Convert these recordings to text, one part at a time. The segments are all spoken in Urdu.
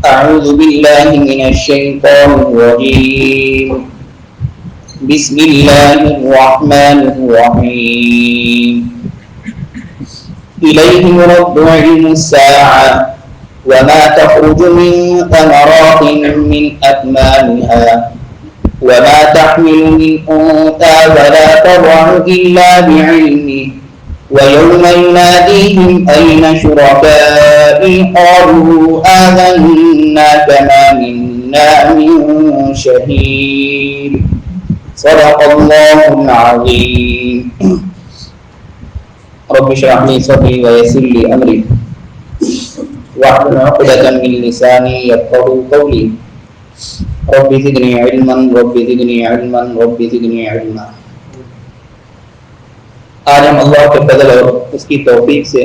أعوذ بالله من الشيطان الرجيم بسم الله الرحمن الرحيم إليه يرد علم الساعة وما تخرج من ثمرات من أكمامها وما تحمل من أنثى ولا تضع إلا بعلمه ويوم يناديهم أين شركائي قالوا آذنا كما منا من شهيد صدق الله العظيم رب اشرح لي صدري ويسر لي أمري واحلل عقدة من لساني يفقهوا قولي رب زدني علما رب زدني علما رب زدني علما. آج ہم اللہ کے فضل اور اس کی توفیق سے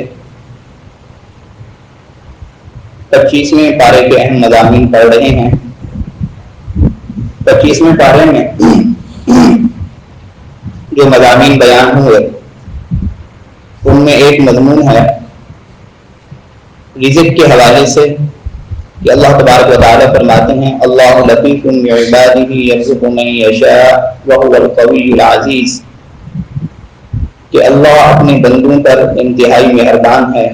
25ویں پارے کے اہم مضامین پڑھ رہے ہیں. 25ویں پارے میں جو مضامین بیان ہوئے ان میں ایک مضمون ہے رزق کے حوالے سے کہ اللہ تبارک و تعالیٰ فرماتے ہیں اللہ لطیف بعبادہ یرزق من یشاء وہو القوی العزیز کہ اللہ اپنے بندوں پر انتہائی مہربان ہے.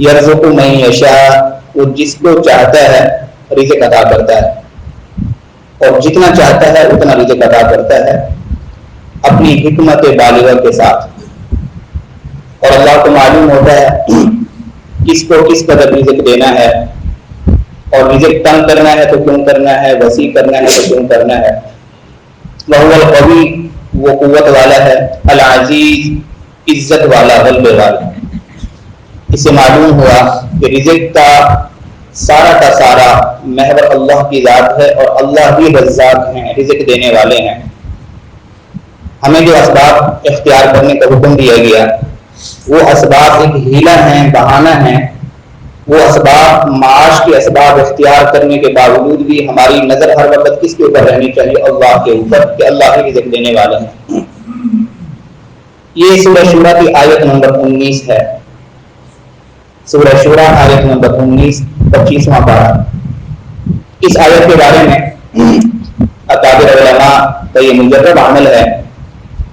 یرزق من یشاء وہ جس کو چاہتا ہے رزق عطا کرتا ہے اور جتنا چاہتا ہے اتنا رزق عطا کرتا ہے اپنی حکمت بالغہ کے ساتھ. اور اللہ کو معلوم ہوتا ہے کس کو کس قدر رزق دینا ہے اور رزق تنگ کرنا ہے تو کیوں کرنا ہے, وسیع کرنا ہے تو کیوں کرنا ہے. وہو القوی وہ قوت والا ہے, العزیز عزت والا, غلبے والا. اس سے معلوم ہوا کہ رزق کا سارا محور اللہ کی ذات ہے اور اللہ ہی رزاق ہیں, رزق دینے والے ہیں. ہمیں جو اسباب اختیار کرنے کا حکم دیا گیا وہ اسباب ایک ہیلا ہیں, بہانہ ہیں. وہ اسباب معاش کے اسباب اختیار کرنے کے باوجود بھی ہماری نظر ہر وقت کس کے اوپر رہنی چاہیے, اللہ کے اوپر, کہ اللہ ہی رزق دینے والے ہیں. یہ سورہ شورا کی آیت نمبر 19 ہے. سورہ شورا آیت نمبر 19 25واں پارہ. اس آیت کے بارے میں اکابر علماء کا یہ مجرب عمل ہے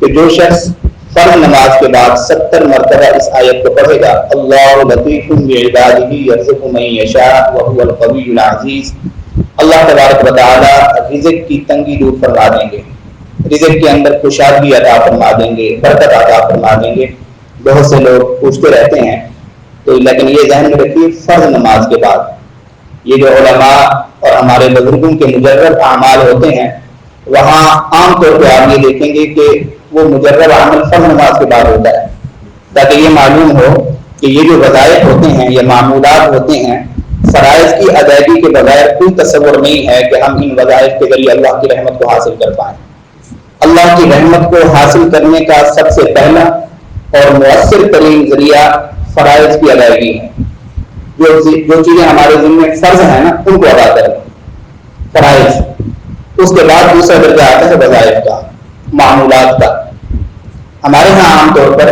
کہ جو شخص فرض نماز کے بعد 70 مرتبہ اس آیت کو پڑھے گا اللہ لطیف بعبادہ یرزق من یشاء وہو القوی العزیز, اللہ تبارک و تعالی رزق کی تنگی دور فرما دیں گے, رزق کے اندر خوشحالی عطا فرما دیں گے, برکت عطا فرما دیں گے. بہت سے لوگ پوچھتے رہتے ہیں تو لیکن یہ ذہن میں رکھیے فرض نماز کے بعد یہ جو علماء اور ہمارے بزرگوں کے مجرب اعمال ہوتے ہیں وہاں عام طور پہ آپ یہ دیکھیں گے کہ وہ مجرب عمل فرض نماز کے بعد ہوتا ہے تاکہ یہ معلوم ہو کہ یہ جو وظائف ہوتے ہیں یا معمولات ہوتے ہیں فرائض کی ادائیگی کے بغیر کوئی تصور نہیں ہے کہ ہم ان وظائف کے ذریعے اللہ کی رحمت کو حاصل کر پائیں. اللہ کی رحمت کو حاصل کرنے کا سب سے پہلا اور مؤثر ترین ذریعہ فرائض کی ادائیگی ہے. جو چیزیں ہمارے ذمہ فرض ہیں نا ان کو ادا کریں, فرائض. اس کے بعد دوسرا درجہ آتا ہے وظائف کا, معمولات کا. ہمارے ہاں عام طور پر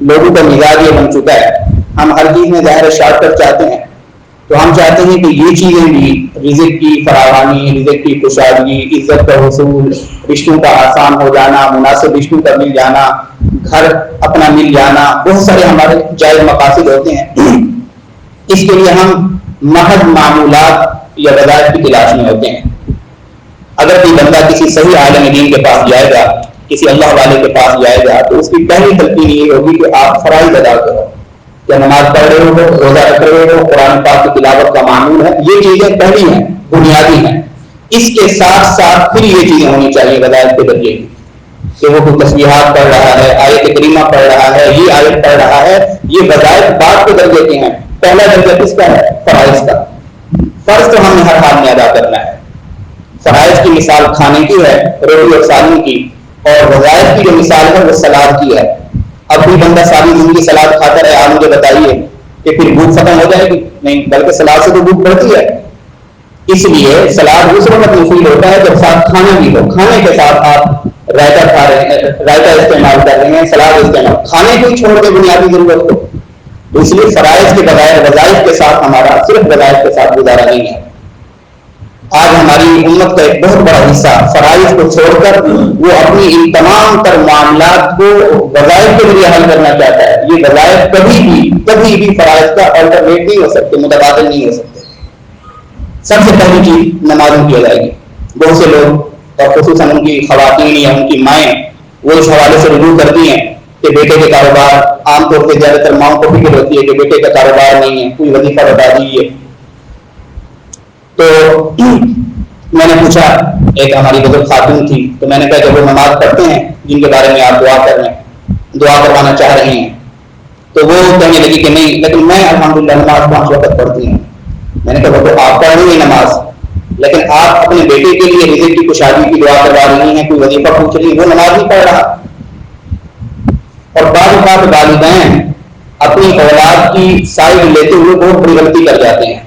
لوگوں کا مزاج یہ بن چکا ہے ہم ہر چیز میں ظاہر شارٹ کٹ چاہتے ہیں تو ہم چاہتے ہیں کہ یہ چیزیں بھی رزق کی فراوانی, رزق کی خوشحالی, عزت کا حصول, رشتوں کا آسان ہو جانا, مناسب رشتوں کا مل جانا, گھر اپنا مل جانا, بہت سارے ہمارے جائز مقاصد ہوتے ہیں. اس کے لیے ہم محض معمولات یا وظائف کی تلاش میں ہوتے ہیں. اگر کوئی بندہ کسی صحیح عالم دین کے پاس جائے گا, کسی اللہ والے کے پاس جائے گا تو اس کی پہلی تلقین یہ ہوگی کہ آپ فرائض ادا کرو, کیا نماز پڑھ رہے ہو, روزہ رکھ رہے ہو, قرآن پاک کی تلاوت کا معمول ہے. یہ چیزیں پہلی ہیں, بنیادی ہیں. اس کے ساتھ ساتھ پھر یہ چیزیں ہونی چاہیے وظائف کے درجے کی کہ وہ کوئی تسبیحات پڑھ رہا ہے, آیت کریمہ پڑھ رہا ہے, یہ آیت پڑھ رہا ہے. یہ وظائف بعد کے درجے کے ہیں. پہلا درجہ کس کا ہے؟ فرائض کا. فرض تو ہمیں ہر حال میں ادا کرنا ہے. فرائض کی مثال کھانے کی ہے, روٹی اور سالن کی, اور وظائف کی جو مثال ہے وہ سلاد کی ہے. اب کوئی بندہ ساری زندگی سلاد کھاتا رہے, آپ مجھے بتائیے کہ پھر بھوک ختم ہو جائے گی؟ نہیں, بلکہ سلاد سے تو بھوک بڑھتی ہے. اس لیے سلاد اس وقت مفید ہوتا ہے جب ساتھ کھانا بھی ہو. کھانے کے ساتھ آپ رائتا کھا رہے ہیں, رائتا استعمال کر رہے ہیں, سلاد استعمال, کھانے کو ہی چھوڑ کے بنیادی ضرورت کو. تو اس لیے فرائض کے بغیر وظائف کے ساتھ ہمارا صرف وظائف کے ساتھ گزارا نہیں ہے. آج ہماری امت کا ایک بہت بڑا حصہ فرائض کو چھوڑ کر وہ اپنی ان تمام تر معاملات کو وظائف کے ذریعے حل کرنا چاہتا ہے. یہ وظائف کبھی بھی فرائض کا الٹرنیٹ نہیں ہو سکتے، متبادل نہیں ہو سکتے. سب سے پہلی چیز نمازوں کی ادائیگی. بہت سے لوگ اور خصوصاً ان کی خواتین یا ان کی مائیں وہ اس حوالے سے رجوع کرتی ہیں کہ بیٹے کے کاروبار، عام طور پہ زیادہ تر ماؤں کو فکر ہوتی ہے کہ بیٹے کا کاروبار نہیں ہے، کوئی وظیفہ بتا دیجیے. تو میں نے پوچھا، ایک ہماری بزرگ خاتون تھی، تو میں نے کہا کہ وہ نماز پڑھتے ہیں جن کے بارے میں آپ دعا کروانا چاہ رہے ہیں؟ تو وہ کہنے لگی کہ نہیں، لیکن میں الحمدللہ نماز 5 وقت پڑھتی ہوں. میں نے کہا وہ تو آپ پڑھ رہی ہیں نماز، لیکن آپ اپنے بیٹے کے لیے رزق کی کشادگی کی دعا کروا رہی ہیں، کوئی وظیفہ پوچھ رہی ہیں، وہ نماز نہیں پڑھ رہا. اور بعض اوقات والدین اپنی اولاد کی سائڈ لیتے ہوئے بہت بڑی غلطی کر جاتے ہیں.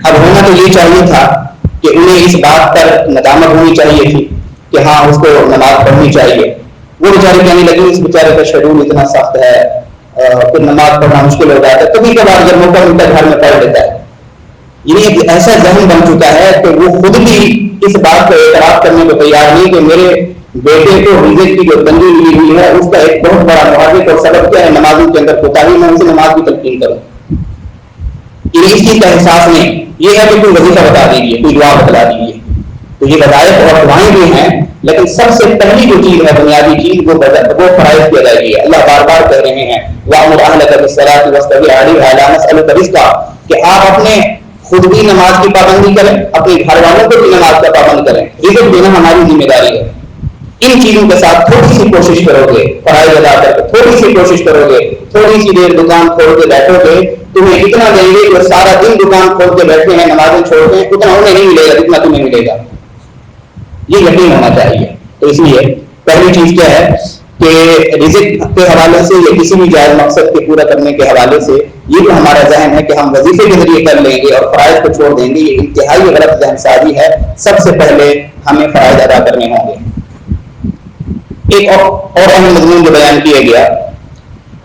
اب ہونا تو یہ چاہیے تھا کہ انہیں اس بات پر ندامت ہونی چاہیے تھی کہ ہاں اس کو نماز پڑھنی چاہیے. وہ بیچارے کہنے لگے اس بیچارے کا شیڈول اتنا سخت ہے، پھر نماز پڑھنا مشکل ہو جاتا ہے، کبھی کبھار جب موقع ملتا ہے گھر میں پڑھ لیتا ہے. یہ ایک ایسا ذہن بن چکا ہے کہ وہ خود بھی اس بات کو اعتراف کرنے کو تیار نہیں کہ میرے بیٹے کو رزق کی جو تنگی ملی ہوئی ہے اس کا ایک بہت بڑا محرک اور سبب کیا ہے، نمازوں کے اندر کوتاہی، میں اسے نماز کی تلقین کروں. اس چیز کا احساس نہیں. یہ ہے کہ کوئی وظیفہ بتا دیجیے، کوئی دعا بتلا دیجیے. تو یہ وظائف اور دعائیں بھی ہیں، لیکن سب سے پہلی جو چیز ہے، بنیادی چیز، وہ فرائض کی ادائیگی ہے. اللہ بار بار کہہ رہے ہیں وَأْمُرْ أَهْلَكَ بِالصَّلَاةِ وَاصْطَبِرْ عَلَيْهَا لَا نَسْأَلُكَ رِزْقًا، کہ آپ اپنے خود بھی نماز کی پابندی کریں، اپنے گھر والوں کو بھی نماز کا پابند کریں. رزق دینا ہماری ذمہ داری ہے. ان چیزوں کے ساتھ تھوڑی سی کوشش کرو گے، فرائض ادا کر کے تھوڑی سی کوشش کرو گے، تھوڑی سی دیر دکان کھول کے بیٹھو گے، تمہیں اتنا دیں گے کہ سارا دن دکان کھول کے بیٹھے ہیں، نمازیں چھوڑ کے، اتنا انہیں نہیں ملے گا جتنا تمہیں ملے گا. یہ یقین ہونا چاہیے. تو اس لیے پہلی چیز کیا ہے کہ رزق کے حوالے سے یا کسی بھی جائز مقصد کے پورا کرنے کے حوالے سے یہ جو ہمارا ذہن ہے کہ ہم وظیفے کے ذریعے کر لیں گے اور فرائض کو چھوڑ دیں گے، یہ انتہائی غلط ذہن سازی ہے. سب سے پہلے ہمیں فرائض ادا کرنے ہوں گے. ایک اور اہم مضمون جو بیان کیا گیا،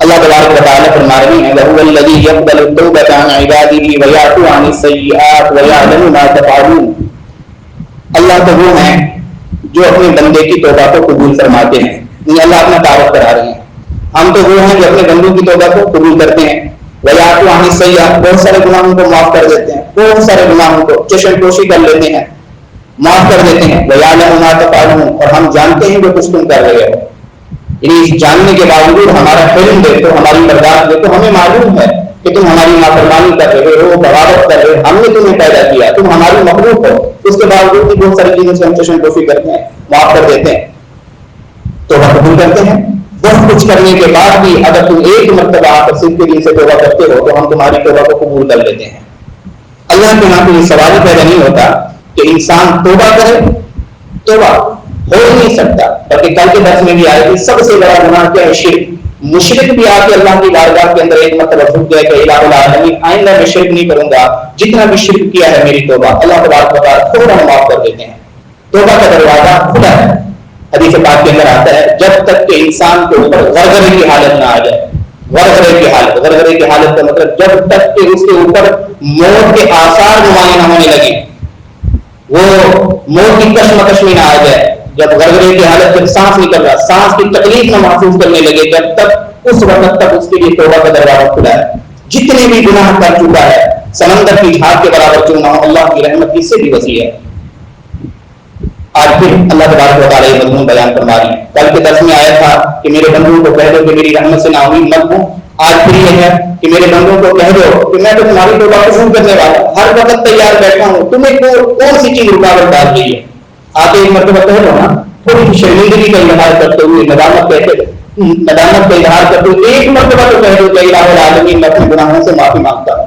اللہ تبارک و تعالیٰ فرما رہے ہیں وَهُوَ الَّذِي يَقْبَلُ التَّوْبَةَ عَنْ عِبَادِهِ وَيَعْفُو عَنِ السَّيِّئَاتِ وَيَعْلَمُ مَا تَفْعَلُونَ. اللہ تو وہ ہیں جو اپنے بندے کی توبہ کو قبول فرماتے ہیں. یہ اللہ اپنا تعارف کرا رہے ہیں. ہم تو وہ ہیں جو اپنے بندوں کی توبہ کو قبول کرتے ہیں. وَيَعْفُو عَنِ السَّيِّئَاتِ، بہت سارے گناہوں کو معاف کر دیتے ہیں، بہت سارے گناہوں کو چشم پوشی کر لیتے ہیں، معاف کر دیتے ہیں. وَيَعْلَمُ مَا تَفْعَلُونَ، اور ہم جانتے ہیں جو کچھ تم کر رہے ہو. یعنی اس جاننے کے باوجود ہمارا علم دیکھو، ہماری برداشت دیکھو، ہمیں معلوم ہے کہ تم ہماری نافرمانی کر رہے ہو، بغاوت کر رہے ہو، ہم نے تمہیں پیدا کیا، تم ہماری مخلوق ہو. اس کے باوجود بھی بہت ساری چیزوں سے ہم چشم پوشی کرتے ہیں، معاف کر دیتے ہیں، توبہ قبول کرتے ہیں. بہت کچھ کرنے کے بعد بھی اگر تم ایک مرتبہ آ کر صدق کے دل سے توبہ کرتے ہو تو ہم تمہاری توبہ کو قبول کر لیتے ہیں. اللہ کے یہاں تو یہ سوال ہی پیدا نہیں ہوتا کہ انسان توبہ کرے. توبہ ہو ہی نہیں سکتا. بلکہ کل کے درس میں بھی آئے کہ سب سے بڑا گناہ کیا ہے؟ شرک. مشرک بھی آ کے اللہ کی بارگاہ کے اندر ایک مرتبہ جھک گیا کہ الہ العالمین آئندہ میں شرک نہیں کروں گا، جتنا بھی شرک کیا ہے میری توبہ. اللہ تبارک و تعالیٰ فوراً معاف کر دیتے ہیں. توبہ کا دروازہ کھلا ہے. حدیث پاک کے اندر آتا ہے جب تک کہ انسان کے اوپر غرغرے کی حالت نہ آ جائے. غرغرے کی حالت کا مطلب جب تک کہ اس کے اوپر موت کے آثار نمایاں نہ ہونے لگے، وہ موت کی کشمکش میں نہ آ جائے. جب غرغرے کی حالت، جب سانس نکل رہا، سانس کی تکلیف نہ محسوس کرنے لگے، جب تک اس وقت تک اس کے لیے توبہ کا دروازہ کھلا ہے. جتنے بھی گناہ کر چکا ہے سمندر کی جھاگ کے برابر کیوں نہ ہو، اللہ کی رحمت اس سے بھی وسیع ہے. آج پھر اللہ تبارک و تعالیٰ یہ مضمون بیان فرما رہے ہیں. کل کے درس میں آیا تھا کہ میرے بندوں کو کہہ دو کہ میری رحمت سے نا امید مت ہوں. آج پھر یہ ہے کہ میرے بندوں کو کہہ دو کہ میں تو تمہاری توبہ قبول کرنے والا ہوں، ہر وقت تیار بیٹھا ہوں، تمہیں کون سی چیز رکاوٹ ڈال رہی ہے. آتے ایک مرتبہ کہہ دو نا، تھوڑی سی شرمندگی کا اظہار کرتے ہوئے، ندامت کا اظہار کرتے ہوئے ایک مرتبہ تو کہہ دو کہ الہ العالمین میں اپنے گناہوں سے معافی مانگتا ہوں.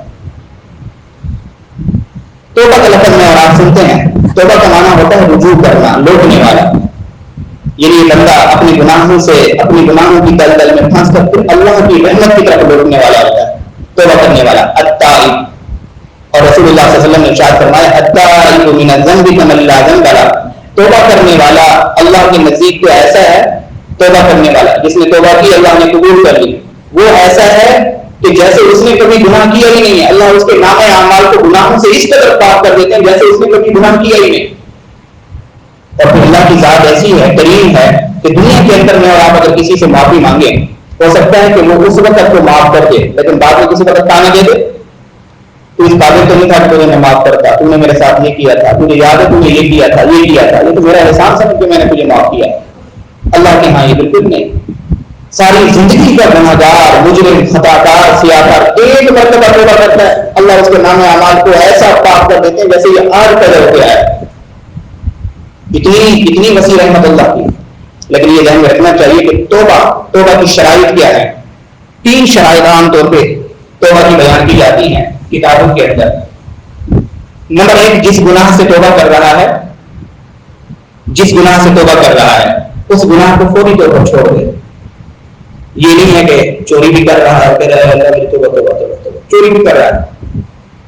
توبہ کا لفظ میں اور آپ سنتے ہیں، توبہ کا معنی ہوتا ہے رجوع کرنا، لوٹنے والا. یعنی بندہ اپنے گناہوں سے، اپنی گناہوں کی دلدل میں پھنس کر پھر اللہ کی رحمت کی طرف لوٹنے والا ہوتا ہے، توبہ کرنے والا. التائب، اور رسول اللہ صلی اللہ علیہ وسلم نے ارشاد فرمایا التائب من الذنب کمن لا ذنب له. توبہ کرنے والا اللہ کے نزدیک تو ایسا ہے، توبہ کرنے والا جس نے توبہ کی اللہ نے قبول کر لی، وہ ایسا ہے کہ جیسے اس نے کبھی گناہ کیا ہی نہیں ہے، اللہ اس کے نام اعمال کو گناہوں سے اس قدر پاک کر دیتے ہیں جیسے اس نے کبھی گناہ کیا ہی نہیں۔ اور پھر اللہ کی ذات ایسی ہے، کریم ہے، کہ دنیا کے اندر میں اور آپ اگر کسی سے معافی مانگیں، ہو سکتا ہے کہ وہ اس وقت کو معاف کر دے، لیکن بعد میں کسی وقت تانے دے دے، تو اس قابل تو نہیں تھا کہ میں معاف کرتا، تو نے میرے ساتھ یہ کیا تھا، تجھے یاد ہے تو نے یہ کیا تھا، یہ تو میرا احسان سمجھ کے میں نے تجھے معاف کیا۔ اللہ کے ہاں یہ بالکل نہیں، ساری زندگی کا گناہ گار، مجرم، خطا کار، سیاکار ایک مرتبہ توبہ کرتا ہے، اللہ اس کے نام اعمال کو ایسا پاک کر دیتے ہیں جیسے یہ آج پیدا ہو گیا ہے۔ اتنی وسیع رحمت اللہ کی۔ لیکن یہ ذہن میں رکھنا چاہیے کہ توبہ کی شرائط کیا ہے؟ 3 شرائط عام طور پہ توبہ کی بیان کی جاتی ہیں کتابوں کے اندر۔ نمبر 1، جس گناہ سے توبہ کر رہا ہے، اس گناہ کو فوری طور پر چھوڑ دے۔ یہ نہیں ہے کہ چوری بھی کر رہا ہے، توبہ چوری بھی کر رہا ہے،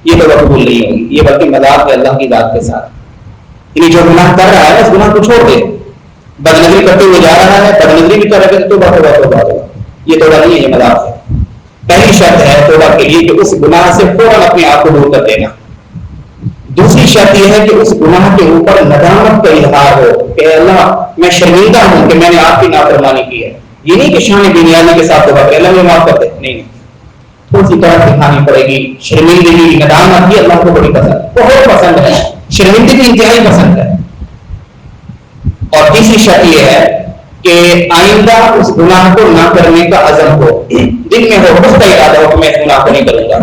یہ توبہ قبول نہیں ہوگی، یہ بلکہ مذاق ہے اللہ کی ذات کے ساتھ۔ یعنی جو گناہ کر رہا ہے اس گناہ کو چھوڑ دے۔ بدنظری کرتے ہوئے جا رہا ہے، بدنظری بھی کر رہا ہے، توبہ یہ توبہ نہیں ہے، یہ مذاق ہے۔ پہلی شرط ہے توبہ کے لیے کہ اس گناہ سے فوراً اپنے آپ کو دور کر دینا۔ دوسری شرط یہ ہے کہ اس گناہ کے اوپر ندامت کا اظہار ہو کہ اللہ میں شرمندہ ہوں کہ میں نے آپ کی نافرمانی کی ہے۔ یہ نہیں کہ شان بنیادی کے ساتھ توبہ کرے، اللہ مجھے معاف کر دے، نہیں، تھوڑی سی طرف دکھانی پڑے گی۔ شرمندگی، ندامت یہ اللہ کو بڑی پسند، بہت پسند ہے، شرمندگی انتہائی پسند ہے۔ اور تیسری شرط یہ ہے کہ آئندہ اس گناہ کو نہ کرنے کا عزم ہو، دل میں ہو، پختہ ارادہ ہو کہ میں اس گناہ کو نہیں کروں گا۔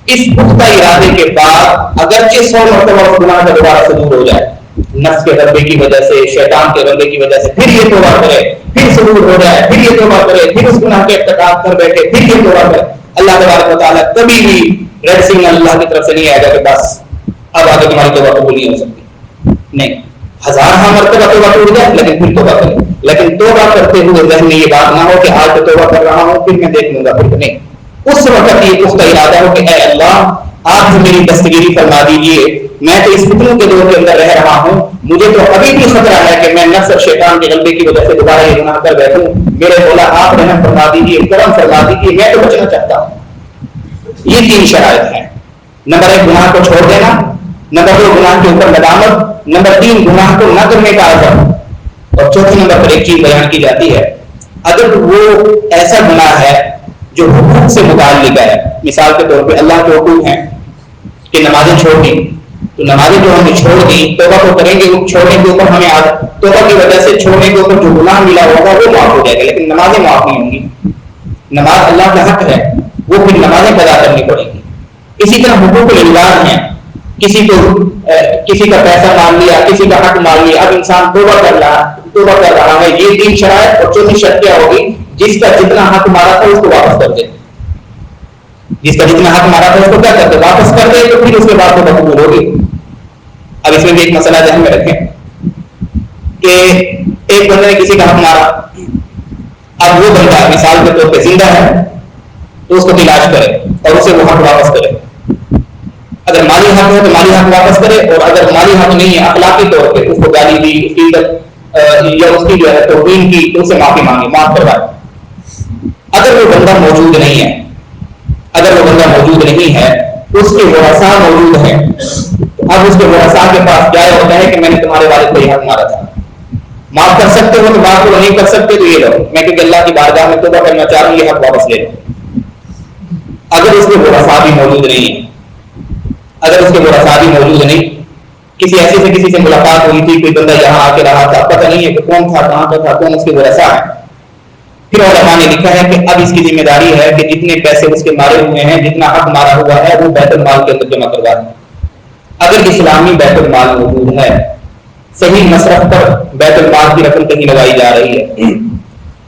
اس پختہ ارادے کے بعد اگرچہ 100 مرتبہ اس گناہ کا دوبارہ سے دور ہو جائے، نفس کے غلبے کی وجہ سے، شیطان کے غلبے کی وجہ سے، پھر یہ توبہ کرے، پھر صبور ہو جائے، پھر یہ توبہ کرے، پھر اس گناہ کے ارتکاب کر بیٹھے، پھر یہ توبہ کرے، اللہ تبارک و تعالیٰ کبھی بھی ریڈ سگنل اللہ کی طرف سے نہیں آئے گا کہ بس اب آگے تمہاری توبہ قبول نہیں ہو سکتی، نہیں، 1000 مرتبہ توبہ ٹوٹ جائے لیکن پھر توبہ کرے۔ لیکن توبہ کرتے ہوئے ذہن میں یہ بات نہ ہو کہ آج تو توبہ کر رہا ہوں پھر میں دیکھ لوں گا، پھر نہیں، اس وقت یہ پختہ ارادہ ہو کہ اے اللہ آپ جو میری دستگیری فرما دیجیے، میں تو اس فتنوں کے دور کے اندر رہ رہا ہوں، مجھے تو ابھی بھی خطرہ ہے کہ میں نفس اور شیطان کے غلبے کی وجہ سے دوبارہ یہ گناہ کر بیٹھوں، میرے مولا آپ رحم فرما دیجیے، کرم فرما دیجیے، میں تو بچنا چاہتا ہوں۔ یہ 3 شرائط ہیں۔ نمبر 1 گناہ کو چھوڑ دینا، نمبر 2 گناہ کے اوپر ندامت، نمبر 3 گناہ کو نہ کرنے کا عزم، اور چوتھے نمبر پر ایک چیز بیان کی جاتی ہے، اگر وہ ایسا گناہ ہے جو حقوق سے متعلق ہے، مثال کے طور پہ اللہ کے حقوق ہیں کہ نمازیں چھوڑ دی، تو نمازیں جو ہم نے چھوڑ دی، توبہ تو کریں گے، چھوڑنے کے اوپر ہمیں توبہ کی وجہ سے چھوڑنے کے اوپر جو گناہ ملا ہوگا وہ معاف ہو جائے گا، لیکن نمازیں معاف نہیں ہوں گی۔ نماز اللہ کا حق ہے، وہ پھر نمازیں ادا کرنی پڑے گی۔ اسی طرح حقوق العباد ہیں، کسی کا پیسہ مان لیا، کسی کا حق مان لیا، اب انسان توبہ کر رہا ہے، یہ 3 شرائط، اور چوتھی شرط کیا ہوگی؟ جس کا جتنا حق مارا تھا اس کو واپس کر دے، جس کا جتنا حق مارا تھا اس کو کیا کر دے؟ واپس کر دے، تو پھر اس کے بعد توبہ قبول ہوگی۔ اب اس میں بھی ایک مسئلہ ذہن میں رکھیں کہ ایک بندے نے کسی کا حق مارا، اب وہ بندہ مثال کے طور پہ زندہ ہے تو اس کو تلاش کرے اور اسے وہ حق واپس کرے۔ اگر مالی حق ہے تو مالی حق واپس کرے، اور اگر مالی حق نہیں ہے، اخلاقی طور پہ اس کو گالی دی، اس کی یا اس کی جو ہے توہین کی، تو اسے معافی مانگے، معاف کروائے۔ اگر وہ بندہ موجود نہیں ہے، اس کے ورثاء موجود ہیں، اب اس کے ورثاء کے پاس کیا ہوتا ہے کہ میں نے تمہارے والد کو یہ حق مارا تھا، معاف کر سکتے ہو تو معاف کرو، نہیں کر سکتے تو یہ لو، میں کیونکہ اللہ کی بارگاہ میں توبہ کرنا چاہ رہا ہوں، یہ حق واپس لے لو۔ اگر اس کے ورثاء بھی موجود نہیں ہے، کسی ایسے سے کسی سے ملاقات ہوئی تھی، کوئی بندہ یہاں آ کے رہا تھا، پتہ نہیں ہے کہ کون تھا، کہاں کا تھا، کون اس کے ورثاء ہیں، پھر علماء نے لکھا ہے کہ اب اس کی ذمہ داری ہے کہ جتنے پیسے اس کے مارے ہوئے ہیں، جتنا حق مارا ہوا ہے، وہ بیت المال کے اندر جمع کروا دیں۔ اگر اسلامی بیت المال موجود ہے، صحیح مصرف پر بیت المال کی رقم کہیں لگائی جا رہی ہے،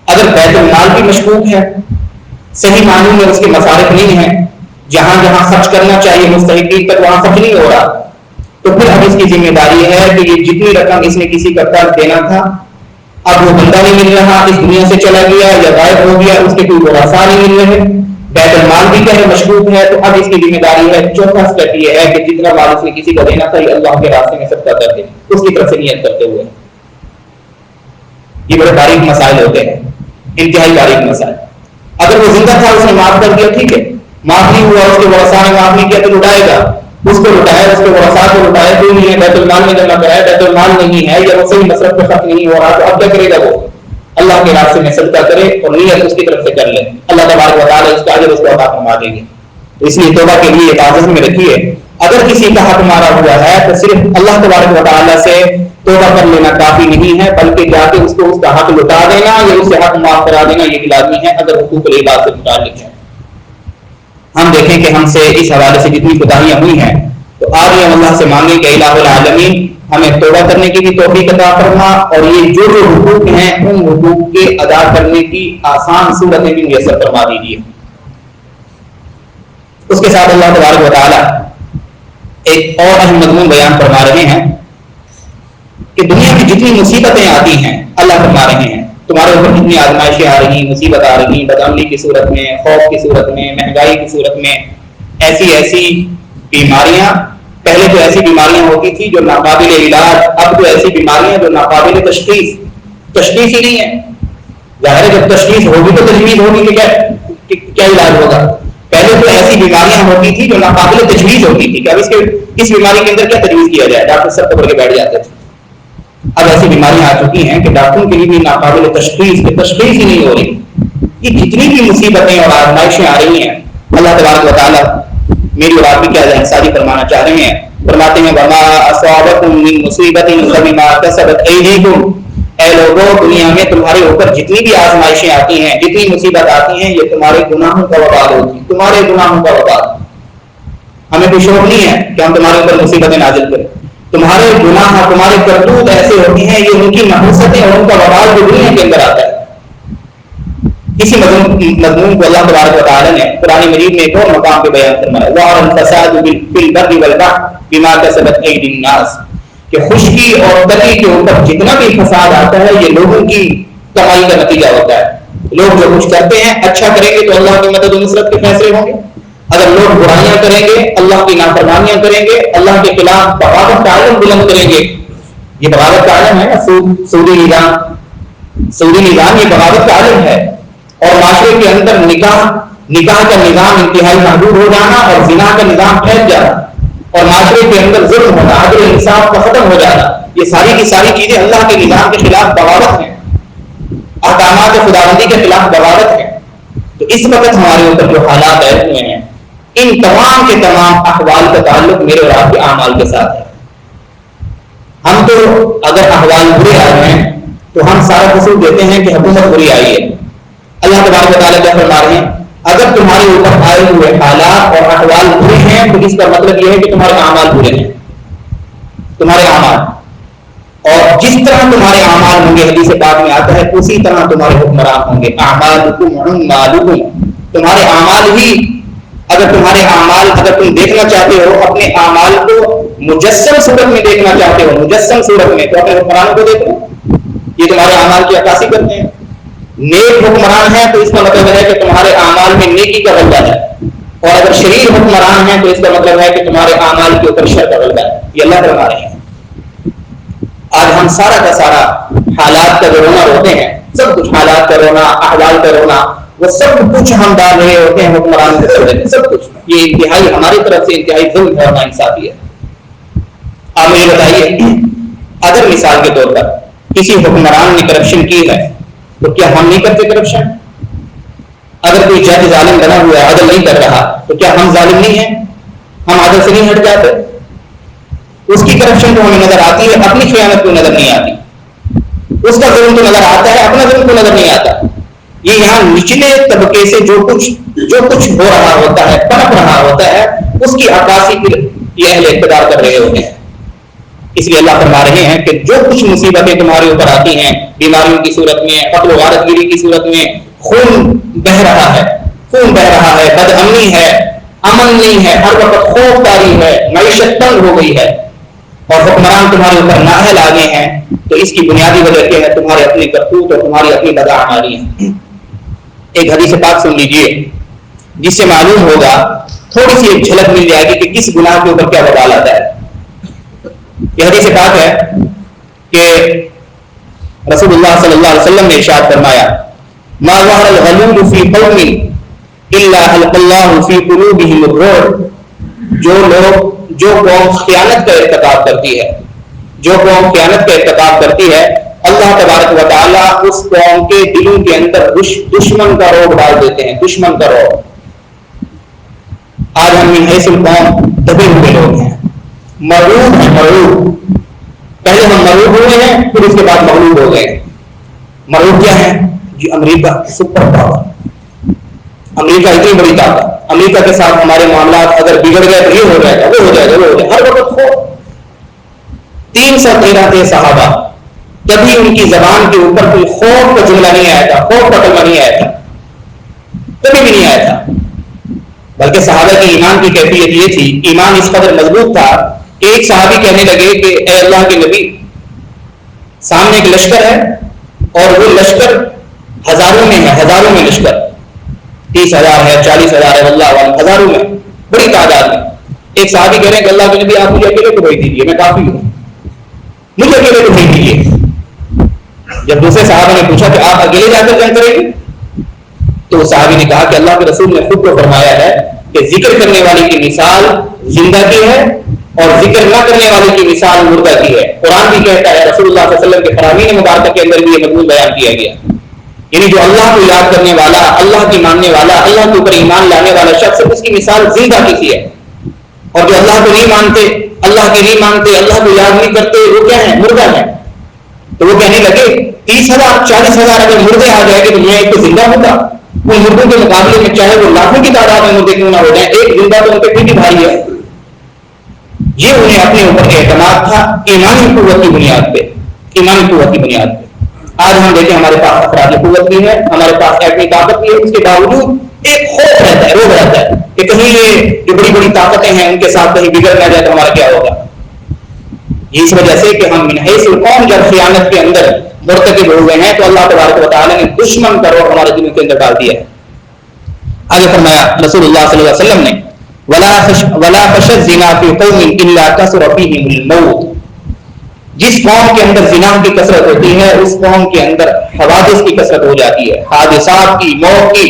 اگر بیت المال بھی مشکوک ہے، صحیح معنی میں اس کے مصارف نہیں ہیں، جہاں جہاں خرچ کرنا چاہیے مستحقین تک وہاں خرچ نہیں ہو رہا، تو پھر اب اس کی ذمہ داری ہے کہ یہ جتنی رقم اس نے کسی کا قرض دینا تھا، اب وہ بندہ نہیں مل رہا، اس دنیا سے چلا گیا یا غائب ہو گیا، اس کے کوئی ورثاء نہیں مل رہے، بیت المال بھی کہیں مشکوک ہے، تو اب اس کی ذمہ داری ہے، چوتھا اسٹیپ یہ ہے کہ جتنا مال اس نے کسی کو دینا تھا، یہ اللہ کے راستے میں صدقہ کر دے، اس کی طرف سے نیت کرتے ہوئے۔ یہ بڑے باریک مسائل ہوتے ہیں، انتہائی باریک مسائل۔ اگر وہ زندہ تھا اس نے معاف کر دیا، ٹھیک ہے، معاف نہیں ہوا، اس کے ورثاء نے معاف نہیں کیا تو لٹائے گا، اس کو لٹایا، اس کے ورثاء کو لٹایا، کوئی نہیں ہے، بیت المال میں جمع کرایا، بیت المال نہیں ہے یا وہ صحیح مصرف پہ خرچ نہیں ہو رہا، تو اب کیا کرے گا؟ وہ اللہ کے راستے میں صدقہ کرے اور نیت اس کی طرف سے کر لے، اللہ تبارک و تعالیٰ اس کا اجر اس کو عطا فرما دیں گے۔ تو اس لیے توبہ کے لیے حفاظت میں رکھیے، اگر کسی کا حق مارا ہوا ہے تو صرف اللہ تبارک و تعالیٰ سے توبہ کر لینا کافی نہیں ہے، بلکہ جا کے اس کو اس کا حق لٹا دینا یا اسے حق معاف کرا دینا یہ بھی لازمی ہے اگر حقوق العباد سے متعلق ہے۔ ہم دیکھیں کہ ہم سے اس حوالے سے جتنی کوتاہیاں ہوئی ہیں تو آج ہم اللہ سے مانگیں کہ الہ العالمین ہمیں توبہ کرنے کی بھی توفیق عطا فرما، اور یہ جو جو حقوق ہیں ان حقوق کے ادا کرنے کی آسان صورتیں بھی میسر فرما دیجیے۔ اس کے ساتھ اللہ تبارک و تعالیٰ ایک اور اہم مضمون بیان فرما رہے ہیں کہ دنیا میں جتنی مصیبتیں آتی ہیں، اللہ فرما رہے ہیں تمہارے اوپر جتنی آزمائشیں آ رہی، مصیبت آ رہی، بدعملی کی صورت میں، خوف کی صورت میں، مہنگائی کی صورت میں، ایسی بیماریاں، پہلے تو ایسی بیماریاں ہوتی تھی جو ناقابل علاج، اب تو ایسی بیماریاں جو ناقابل تشخیص ہی نہیں ہے۔ ظاہر ہے جب تشخیص ہوگی تو تجویز ہوگی کہ کیا علاج ہوگا۔ پہلے تو ایسی بیماریاں ہوتی تھی جو ناقابل تجویز ہوتی تھی کہ اب اس بیماری کے اندر کیا تجویز کیا جائے، ڈاکٹر سب پکڑ کے بیٹھ جاتے تھے۔ اب ایسی بیماریاں آ چکی ہیں کہ ڈاکٹروں کے لیے بھی ناقابل تشخیص ہی نہیں ہو رہی۔ یہ جتنی بھی مصیبتیں اور آزمائشیں آ رہی ہیں، اللہ تبارک و تعالیٰ میری اور آپ کی کیا جانسازی فرمانا چاہ رہے ہیں، فرماتے ہیں وما اصابکم من مصیبت فبما کسبت ایدیکم، اے لوگوں دنیا میں تمہارے اوپر جتنی بھی آزمائشیں آتی ہیں، جتنی مصیبت آتی ہیں، یہ تمہارے گناہوں کا وبال ہوتی ہے، تمہارے گناہوں کا وبال۔ ہمیں کوئی شوق نہیں ہے کہ ہم تمہارے اوپر مصیبتیں نازل کریں، تمہارے گناہ، تمہارے کرتوت ایسے ہوتی ہیں، یہ ان کی نحوستیں اور ان کا وبال جو دنیا کے اندر آتا ہے۔ اسی مضمون کو اللہ تبارک و تعالیٰ نے قرآن مجید میں ایک اور مقام پہ بیان فرمایا، ظہر الفساد فی البر والبحر بما کسبت ایدی الناس، کہ خشکی اور تری کے اوپر جتنا بھی فساد آتا ہے یہ لوگوں کی کمائی کا نتیجہ ہوتا ہے۔ لوگ جو کچھ کرتے ہیں، اچھا کریں گے تو اللہ کی مدد و نصرت کے فیصلے ہوں گے، اگر لوگ برائیاں کریں گے، اللہ کی نافرمانیاں کریں گے، اللہ کے خلاف بغاوت کا علم بلند کریں گے، یہ بغاوت کا علم ہے، سودی نظام یہ بغاوت کا علم ہے، اور معاشرے کے اندر نکاح کا نظام انتہائی محدود ہو جانا اور زنا کا نظام پھیل جانا اور معاشرے کے اندر ظلم ہونا، عدل انصاف کا ختم ہو جانا، یہ ساری کی ساری چیزیں اللہ کے نظام کے خلاف بغاوت ہیں، احکامات خداوندی کے خلاف بغاوت ہے۔ تو اس وقت ہمارے اوپر جو حالات آئے ہوئے ہیں، ان تمام کے تمام احوال کا تعلق میرے اور آپ کے اعمال کے ساتھ ہے۔ ہم تو اگر احوال برے آئے ہیں تو ہم سارا قصور دیتے ہیں کہ حکومت بری آئی ہے۔ اللہ تبارک و تعالیٰ کیا فرما رہے ہیں، اگر تمہارے اوپر آئے ہوئے حالات اور احوال برے ہیں تو اس کا مطلب یہ ہے کہ تمہارے اعمال برے ہیں، تمہارے اعمال، اور جس طرح تمہارے اعمال ہوں گے، حدیث پاک میں آتا ہے اسی طرح تمہارے حکمران ہوں گے۔ اعمالکم اعمالکم، تمہارے اعمال ہی، اگر تم دیکھنا چاہتے ہو اپنے اعمال کو مجسم صورت میں دیکھنا چاہتے ہو، مجسم صورت میں، تو اپنے حکمرانوں کو دیکھو، یہ تمہارے اعمال کی عکاسی کرتے ہیں۔ نیک حکمران ہیں تو اس کا مطلب ہے کہ تمہارے اعمال میں نیکی کا غلبہ ہے، اور اگر شریر حکمران ہیں تو اس کا مطلب ہے کہ تمہارے اعمال کے اوپر شر کا غلبہ ہے۔ یہ اللہ فرما رہے ہیں۔ آج ہم سارا کا سارا حالات کا جو رونا روتے ہیں، سب کچھ حالات کا رونا، احوال کا رونا، وہ سب کچھ ہم ڈال رہے ہوتے ہیں حکمران کے سر میں، سب کچھ یہ انتہائی ہماری طرف سے انتہائی ظلم اور ناانصافی ہے۔ آپ مجھے بتائیے، اگر مثال کے طور پر کسی حکمران نے کرپشن کی ہے تو کیا ہم نہیں کرتے کرپشن؟ اگر کوئی جج ظالم بنا ہوا ہے، عدل نہیں کر رہا، تو کیا ہم ظالم نہیں ہیں؟ ہم عدل سے نہیں ہٹ جاتے؟ اس کی کرپشن تو ہمیں نظر آتی ہے، اپنی خیانت کو نظر نہیں آتی، اس کا ظلم تو نظر آتا ہے، اپنا ظلم تو نظر نہیں آتا۔ یہ یہاں نچلے طبقے سے جو کچھ ہو رہا ہوتا ہے، پنپ رہا ہوتا ہے، اس کی عکاسی پھر یہ اہل اقتدار کر رہے ہوتے ہیں۔ اس لیے اللہ فرما رہے ہیں کہ جو کچھ مصیبتیں تمہارے اوپر آتی ہیں، بیماریوں کی صورت میں، قتل و غارت گیری کی صورت میں، خون بہ رہا ہے، بد امنی ہے، امن نہیں ہے، ہر وقت خوف داری ہے، معیشت تنگ ہو گئی ہے، اور حکمران تمہارے اوپر نااہل آ گئے ہیں، تو اس کی بنیادی وجہ کیا ہے؟ تمہارے اپنے کرتوت اور تمہاری اپنی بداعمالی ہے۔ ایک حدیث پاک سن لیجئے جس سے معلوم ہوگا، تھوڑی سی ایک جھلک مل جائے گی کہ کس گناہ کے اوپر کیا وبال آتا ہے۔ یہ حدیث پاک ہے کہ رسول اللہ صلی اللہ علیہ وسلم نے ارشاد فرمایا، ما ظہر الغلول فی قوم الا الق اللہ فی قلوبہم الرعب، جو قوم خیانت کا ارتکاب کرتی ہے، جو قوم خیانت کا ارتکاب کرتی ہے، اللہ تبارک و تعالیٰ اس قوم کے دلوں کے اندر دشمن کا روگ ڈال دیتے ہیں، دشمن کا روگ۔ آج ہم من حیث القوم دبے ہوئے لوگ ہیں، مرعوب ہیں، مرعوب۔ پہلے ہم مرعوب ہوئے ہیں، پھر اس کے بعد مغلوب ہو گئے۔ مرعوب کیا ہے؟ جی امریکہ سپر پاور، امریکہ اتنی بڑی طاقت، امریکہ کے ساتھ ہمارے معاملات اگر بگڑ گئے تو یہ ہو جائے گا، وہ ہو جائے گا، وہ ہو جائے گا، ہر وقت خوف۔ 313 تھے صحابہ، کبھی ان کی زبان کے اوپر کوئی خوف کا جملہ نہیں آیا تھا، خوف کا کلمہ نہیں آیا تھا، کبھی بھی نہیں آیا تھا۔ بلکہ صحابہ کی ایمان کی کیفیت یہ تھی، ایمان اس قدر مضبوط تھا کہ ایک صحابی کہنے لگے کہ اے اللہ کے نبی، سامنے ایک لشکر ہے اور وہ لشکر ہزاروں میں ہے، ہزاروں میں لشکر، 30,000 ہے، 40,000 ہے، اللہ عالم، ہزاروں میں، بڑی تعداد میں۔ ایک صحابی کہہ رہے ہیں کہ اللہ کے نبی آپ مجھے اکیلے کو بھیج دیجیے، میں کافی ہوں، مجھے اکیلے کو بھیج دیجیے۔ جب دوسرے صحابہ نے پوچھا کہ آپ اکیلے جا کر جنگ کریں گے، تو صحابی نے کہا کہ اللہ کے رسول نے خود کو فرمایا ہے کہ ذکر کرنے والے کی مثال زندہ کی ہے اور ذکر نہ کرنے والے کی مثال مردہ کی ہے۔ قرآن بھی کہتا ہے، رسول اللہ صلی اللہ علیہ وسلم کے فرامین مبارکہ کے اندر بھی یہ مضمون بیان کیا گیا، یعنی جو اللہ کو یاد کرنے والا، اللہ کی ماننے والا، اللہ کے اوپر ایمان لانے والا شخص، اس کی مثال زندہ کی سی ہے، اور جو اللہ کو نہیں مانتے، اللہ کی نہیں مانتے، اللہ کو یاد نہیں کرتے، وہ کیا ہے؟ مردہ ہے۔ تو وہ کہنے لگے 30,000 40,000 اگر مردے آ جائے گے تو میں ایک تو زندہ ہوگا، ان مردوں کے مقابلے میں چاہے وہ لاکھوں کی تعداد میں مردے کیوں نہ ہو جائیں، ایک زندہ تو ان پہ پھر بھی بھاری ہے۔ یہ انہیں اپنے اوپر اعتماد تھا ایمانی قوت کی بنیاد پہ، ایمانی قوت کی بنیاد پہ۔ آج ہم دیکھیں ہمارے پاس افرادی قوت بھی ہے، ہمارے پاس ایٹمی طاقت بھی ہے، اس کے باوجود ایک خوف رہتا ہے، روگ رہتا ہے کہ کہیں یہ جو بڑی بڑی طاقتیں ہیں ان کے ساتھ کہیں بگڑ نہ جائے تو ہمارا کیا ہوگا۔ اس وجہ سے کہ ہم من حیث القوم جب خیانت کے اندر مرتکب ہوئے ہیں تو اللہ تبارک و تعالیٰ نے دشمن کا روح ہمارے دلوں کے اندر ڈال دیا ہے۔ آگے فرمایا رسول اللہ صلی اللہ علیہ وسلم نے ولا خشى الزنا في قوم الا كثر فيهم الموت، جس قوم کے اندر زنا کی کثرت ہوتی ہے اس قوم کے اندر حوادث کی کثرت ہو جاتی ہے، حادثات کی، موت کی۔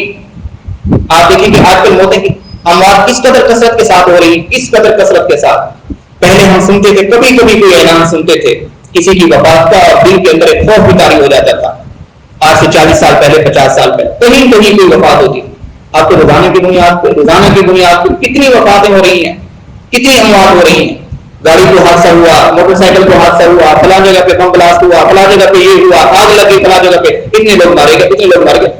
آپ دیکھیں کہ آج کل موتیں کی اموات کس قدر کثرت کے ساتھ ہو رہی ہیں، کس قدر کثرت کے ساتھ۔ پہلے ہم سنتے تھے، کبھی کبھی کوئی اعلان سنتے تھے کسی کی وفات کا اور دل کے اندر ایک خوف بھی طاری ہو جاتا تھا۔ آج سے 40 سال پہلے، 50 سال پہلے کہیں کہیں کوئی وفات ہوتی، آپ کو روزانہ کی بنیاد پہ کتنی وفاتیں ہو رہی ہیں، کتنی اموات ہو رہی ہیں۔ گاڑی کو حادثہ ہوا، موٹر سائیکل کو حادثہ ہوا، فلاں جگہ پہ بم بلاسٹ ہوا، فلاں جگہ پہ یہ ہوا، آگ لگی فلاں جگہ پہ، اتنے لوگ مارے گئے، اتنے لوگ مر گئے۔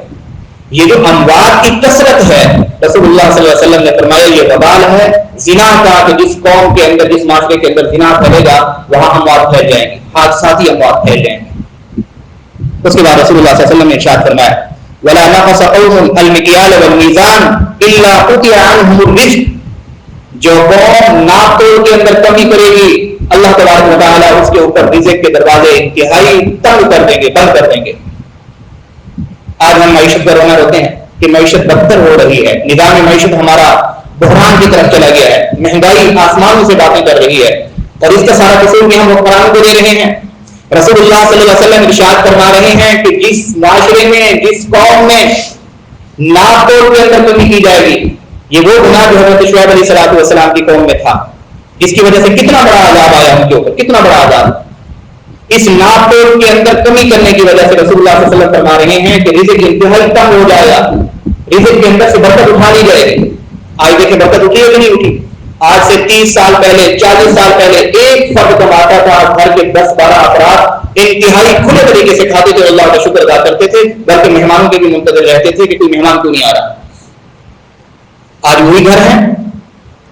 یہ جو اموات کی کثرت ہے، رسول اللہ صلی اللہ علیہ وسلم نے فرمایا یہ وبال ہے زنا کا، کہ جس قوم کے اندر، جس معاشرے کے اندر زنا پھیلے گا وہاں اموات پھیل جائیں گی، حادثاتی اموات پھیل جائیں گی۔ اس کے بعد رسول اللہ صلی اللہ علیہ وسلم نے ارشاد فرمایا ولا نقص قوم المکیال والمیزان الا قطع عنهم الرزق، جو قوم ناپ تول کے اندر کمی کرے گی اللہ تبارک و تعالیٰ اس کے اوپر رزق کے دروازے انتہائی تنگ کر دیں گے، بند کر دیں گے۔ آج ہم معیشت پر رونا روتے ہیں کہ معیشت بدتر ہو رہی ہے، نظام معیشت ہمارا بحران کی طرف چلا گیا ہے، مہنگائی آسمانوں سے باتیں کر رہی ہے، اور اس کا سارا قصور بھی ہم حکمرانوں کو دے رہے ہیں۔ رسول اللہ صلی اللہ علیہ وسلم ارشاد فرما رہے ہیں کہ جس معاشرے میں، جس قوم میں ناپ تول کے اندر کمی کی جائے گی، یہ وہ گناہ جو حضرت شعیب علیہ السلام کی قوم میں تھا، جس کی وجہ سے کتنا بڑا عذاب آیا ان کے اوپر، کتنا بڑا عذاب۔ اس ناپ تول کے اندر کمی کرنے کی وجہ سے رسول اللہ صلی اللہ علیہ وسلم فرما رہے ہیں کہ رزق انتہائی کم ہو جائے گا، رزق کے اندر سے برکت اٹھا لی جائے گی۔ آج دیکھیں برکت اٹھی ہے کہ نہیں اٹھی؟ آج سے 30 سال پہلے، 40 سال پہلے ایک فرد کماتا تھا، گھر کے 10-12 افراد انتہائی کھلے طریقے سے کھاتے تھے، اللہ کا شکر ادا کرتے تھے، بلکہ مہمانوں کے بھی منتظر رہتے تھے کہ کوئی مہمان کیوں نہیں آ رہا۔ آج وہی گھر ہیں،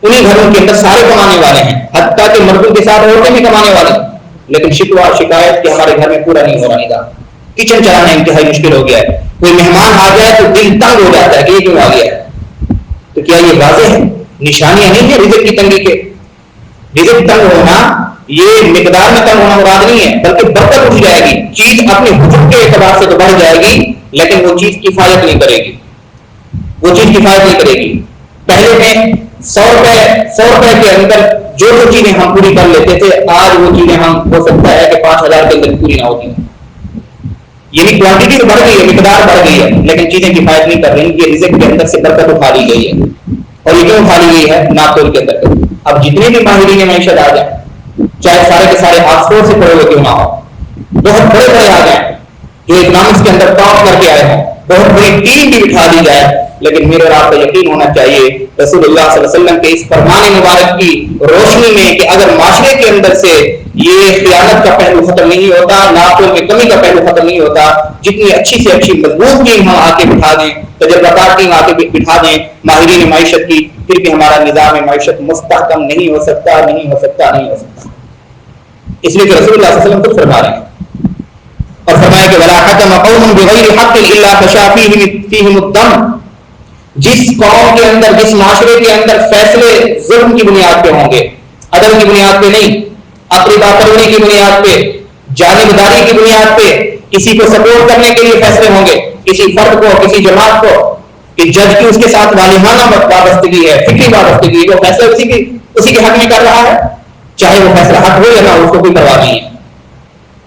انہی گھروں کے اندر سارے کمانے والے ہیں، حتیٰ کہ مردوں کے ساتھ عورتیں بھی کمانے والے ہیں، لیکن شکوہ شکایت کہ ہمارے گھر میں پورا نہیں ہو رہا نظام، کچن چلانا انتہائی مشکل ہو گیا ہے، کوئی مہمان آ جائے تو دل تنگ ہو جاتا ہے کہ یہ کیوں آ گیا ہے۔ تو کیا یہ واضح ہے، نشانیاں نہیں ہے رزق کی تنگی کے؟ رزق تنگ ہونا یہ مقدار میں تنگ ہونا مراد نہیں ہے، بلکہ برکت اٹھ جائے گی، چیز اپنے حجم کے اعتبار سے تو بڑھ جائے گی لیکن وہ چیز کفایت نہیں کرے گی، وہ چیز کفایت نہیں کرے گی۔ پہلے میں 100 روپے کے اندر جو چیزیں ہم پوری کر لیتے تھے، آج وہ چیزیں ہم ہو سکتا ہے کہ 5,000 کے اندر پوری نہ ہوتی ہیں۔ یعنی کوانٹٹی تو بڑھ گئی ہے، مقدار بڑھ گئی ہے، لیکن چیزیں کفایت نہیں کر رہی کہ رزق کے اندر سے برکت اٹھا لی گئی ہے. اور یہ کیوں اٹھا لی گئی ہے؟ ناپتول کے اندر. اب جتنے بھی ماہرین معیشت آ جائیں، چاہے سارے کے سارے آکسفورڈ سے پڑھے ہوئے کیوں نہ ہو، بہت بڑے بڑے آ جائیں جو اکنامکس کے اندر ٹاپ کر کے آئے ہیں، بہت بڑی ٹیم بھی بٹھا دی جائے، لیکن میرے اور آپ کو یقین ہونا چاہیے رسول اللہ صلی اللہ علیہ وسلم کے اس فرمان مبارک کی روشنی میں کہ اگر معاشرے کے اندر سے یہ خیانت کا پہلو ختم نہیں ہوتا، ناپتول میں کمی کا پہلو ختم نہیں ہوتا، جتنی اچھی سے اچھی مضبوط ٹیم ہم آ کے بٹھا دیں، تجربہ کار ٹیم آ کے بٹھا دیں ماہرین معیشت کی، پھر بھی ہمارا نظام معیشت مستحکم نہیں ہو سکتا، نہیں ہو سکتا، نہیں ہو سکتا. اس لیے کہ رسول اللہ صلی اللہ علیہ وسلم خود فرما رہے ہیں اور فرمایا کہ وَلَا حَكَمَ قَوْمٌ بِغَيْرِ حَقٍّ إِلَّا فَشَا فِيهِمُ الدَّمَ. جس قوم کے اندر، جس معاشرے کے اندر فیصلے ظلم کی بنیاد پہ ہوں گے، عدل کی بنیاد پہ نہیں، اپنی باپروی کی بنیاد پہ، جانبداری کی بنیاد پہ، کسی کو سپورٹ کرنے کے لیے فیصلے ہوں گے، کسی فرد کو، کسی جماعت کو، کہ جج کی اس کے ساتھ والہانہ وابستگی ہے، فکری وابستگی ہے، وہ فیصلہ اسی کے حق میں کر رہا ہے، چاہے وہ فیصلہ حق ہو یا نہ، اس کو کوئی پرواہ نہیں ہے.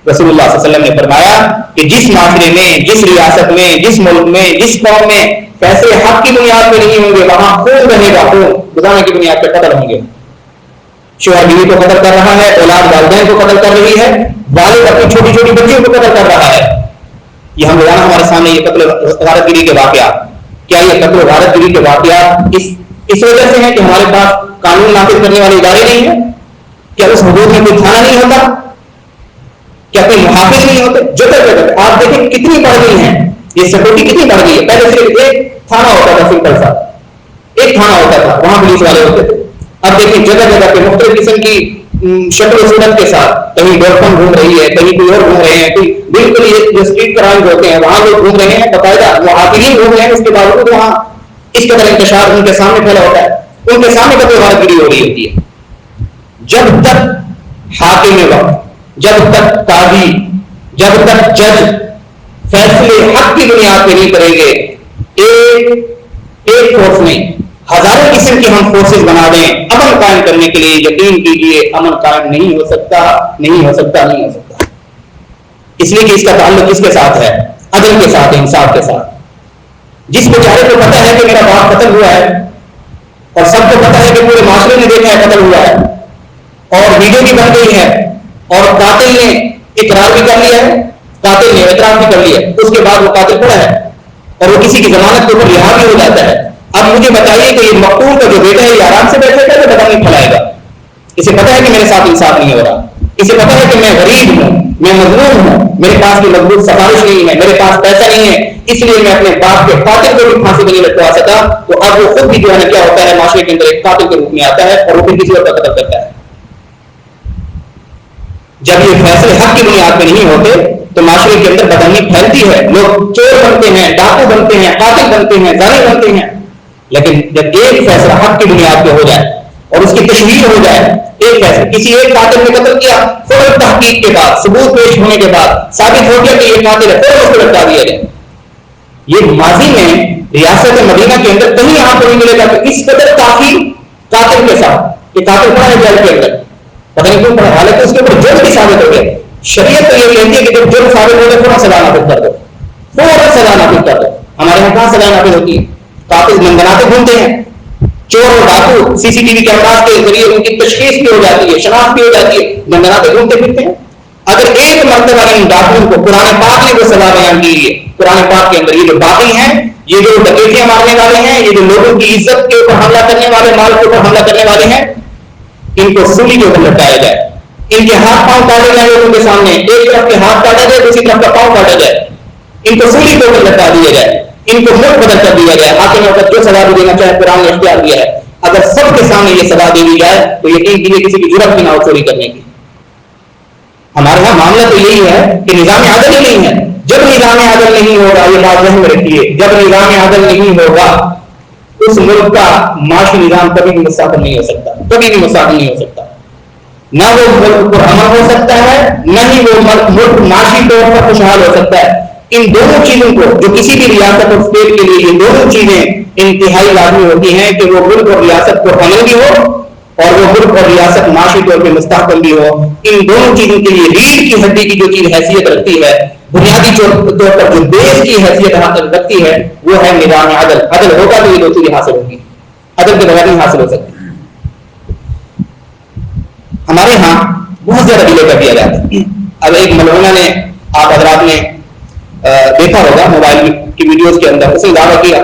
رسول اللہ صلی اللہ علیہ وسلم نے فرمایا کہ جس معاشرے میں، جس ریاست میں، جس ملک میں، جس قوم میں فیصلے حق کی بنیاد پہ نہیں ہوں گے، وہاں خون رہے گا، خون گزارنے کی بنیاد پہ قتل ہوں گے. شوہر بیوی کو قتل کر رہا ہے، اولاد والدین کو قتل کر رہی ہے، والد اپنی چھوٹی چھوٹی بچیوں کو قتل کر رہا ہے. یہ ہم روزانہ ہمارے سامنے یہ قتل غارت گری کے واقعات، کیا یہ قتل غارت گری کے واقعات اس وجہ سے ہیں کہ ہمارے پاس قانون نافذ کرنے والے ادارے نہیں ہیں؟ کیا اس حدود میں کوئی تھانہ نہیں ہوتا؟ کیا کوئی محافظ نہیں ہوتے؟ جگہ جگہ آپ دیکھیں کتنی بڑھ گئی ہیں یہ سیکورٹی، کتنی بڑھ گئی ہے. پہلے صرف ایک تھانہ ہوتا تھا، سمپل سا ایک تھانہ ہوتا تھا، وہاں پولیس والے ہوتے تھے. اب دیکھیں جگہ جگہ پہ مختلف قسم کی شکل و صورت کے ساتھ، کہیں ڈولفن گھوم رہی ہے، کہیں کوئی اور گھوم رہے ہیں، کوئی بالکل یہ جو اسٹریٹ کرائم ہوتے ہیں وہاں لوگ گھوم رہے ہیں، باقاعدہ محافظین گھوم رہے ہیں، اس کے باوجود وہاں اس قدر انتشار ان کے سامنے پھیلا ہوتا ہے، ان کے سامنے قتل غارت گری ہو رہی ہوتی ہے. جب تک حاکم وقت، جب تک قاضی، جب تک جج فیصلے حق کی بنیاد پہ نہیں کریں گے، ایک فورس نہیں، ہزاروں قسم کی ہم فورسز بنا دیں امن قائم کرنے کے لیے، یقین کیجیے امن قائم نہیں ہو سکتا، نہیں ہو سکتا، نہیں ہو سکتا. اس لیے کہ اس کا تعلق کس کے ساتھ ہے؟ عدل کے ساتھ، انصاف کے ساتھ. جس بیچارے کو پتا ہے کہ میرا باپ قتل ہوا ہے، اور سب کو پتا ہے کہ پورے معاشرے نے دیکھا ہے قتل ہوا ہے، اور ویڈیو بھی بن گئی ہے، اور قاتل نے اقرار بھی کر لیا ہے، قاتل نے اعتراف بھی کر لیا ہے، اس کے بعد وہ قاتل پڑا ہے اور وہ کسی کی ضمانت کے اوپر رہا بھی ہو جاتا ہے. اب مجھے بتائیے کہ یہ مقتول کا جو بیٹا ہے یہ آرام سے بیٹھے گا تو بدنامی پھیلائے گا؟ اسے پتا ہے کہ میرے ساتھ انصاف نہیں ہو رہا، اسے پتا ہے کہ میں غریب ہوں، میں مظلوم ہوں، میرے پاس کوئی مضبوط سفارش نہیں ہے، میرے پاس پیسہ نہیں ہے، اس لیے میں اپنے باپ کے قاتل کو بھی پھانسی پہ نہیں لٹکوا سکا. تو اب وہ خود بھی جو ہے کیا ہوتا ہے، معاشرے کے اندر ایک قاتل کے روپ میں آتا ہے اور وہ پھر کسی اور کا قتل کرتا ہے. جب یہ فیصلے حق کی بنیاد پہ نہیں ہوتے تو معاشرے کے اندر بدامنی پھیلتی ہے، لوگ چور بنتے ہیں، ڈاکو بنتے ہیں، قاتل بنتے ہیں، زانی بنتے ہیں. لیکن جب ایک فیصلہ حق کی بنیاد پہ ہو جائے اور اس کی تشہیر ہو جائے، ایک فیصلہ کسی ایک قاتل نے قتل کیا، فوراً تحقیق کے بعد، ثبوت پیش ہونے کے بعد ثابت ہو گیا کہ یہ قاتل ہے، فوراً اس کو لٹکا دیا جائے. یہ ماضی میں ریاست مدینہ کے اندر کہیں آپ کو نہیں ملے گا کہ اس قدر تاخیر قاتل کے ساتھ، یہ قاتل پڑا ہے جیل کے اندر، پتہ نہیں کیوں پڑا، حالانکہ اس کے اوپر جرم بھی ثابت ہو گیا. شریعت تو یہ کہتی ہے کہ جب جرم ثابت ہو جائے فوراً سزا نافذ کر دو، فوراً سزا نافذ کر دو. ہمارے یہاں کہاں سزا نافذ ہوتی ہے؟ قاتل منگناتے گھومتے ہیں، چور اور ڈاکو سی سی ٹی وی کیمراز کے ذریعے ان کی تشخیص بھی ہو جاتی ہے، شناخت بھی ہو جاتی ہے، منگناتے گھومتے پھرتے ہیں. اگر ایک مرتبہ ان ڈاکوؤں کو قرآن پاک نے وہ سزا بیان کی ہے، قرآن پاک کے اندر یہ جو باقی ہیں، یہ جو ڈکیتیاں مارنے والے ہیں، یہ جو لوگوں کی عزت کے اوپر حملہ کرنے والے، مال کے اوپر حملہ کرنے والے ہیں، ان کو سولی کے اوپر لٹکایا جائے، ان کے ہاتھ پاؤں کاٹے جائیں لوگوں کے سامنے، ایک طرف کے ہاتھ کاٹا جائے، دوسری طرف کا پاؤں کاٹا جائے، ان کو سولی کے اوپر لٹکا دیا جائے، ان کو ملک بدل کر دیا جائے. حاکم وقت جو سزا بھی دینا چاہے قرآن نے اختیار دیا ہے. اگر سب کے سامنے یہ سزا دے دی جائے تو یقین کیجیے کسی کی جرأت بھی نہ ہو چوری کرنے کی. ہمارے یہاں معاملہ تو یہی ہے کہ نظام عدل ہی نہیں ہے. جب نظام عدل نہیں ہوگا، یہ بات ذہن میں رکھیے، جب نظام عدل نہیں ہوگا اس ملک کا معاشی نظام کبھی بھی مستحکم نہیں ہو سکتا، کبھی بھی مستحکم نہیں ہو سکتا. نہ وہ ملک پر امن ہو سکتا ہے، نہ ہی وہ ملک معاشی طور پر خوشحال ہو سکتا ہے. ان دونوں چیزوں کو جو کسی بھی ریاست اور اسٹیٹ کے لیے، یہ دونوں چیزیں انتہائی لازمی ہوتی ہیں کہ وہ ملک اور ریاست کو امن بھی ہو اور وہ ملک اور ریاست معاشی طور پہ مستحکم بھی ہو. ان دونوں چیزوں کے لیے ریڑھ کی ہڈی کی جو چیز حیثیت رکھتی ہے بنیادی طور پر جو بیس کی حیثیت حاصل رکھتی ہے وہ ہے نظام عدل. عدل ہوگا تو یہ دو چیزیں حاصل ہوگی, عدل کے بغیر نہیں حاصل ہو سکتی. ہمارے ہاں بہت زیادہ ڈیلے کر دیا جاتا ہے. اب ایک ملعونہ نے, آپ حضرات نے دیکھا ہوگا موبائل کی ویڈیوز کے اندر, اسے دعویٰ کیا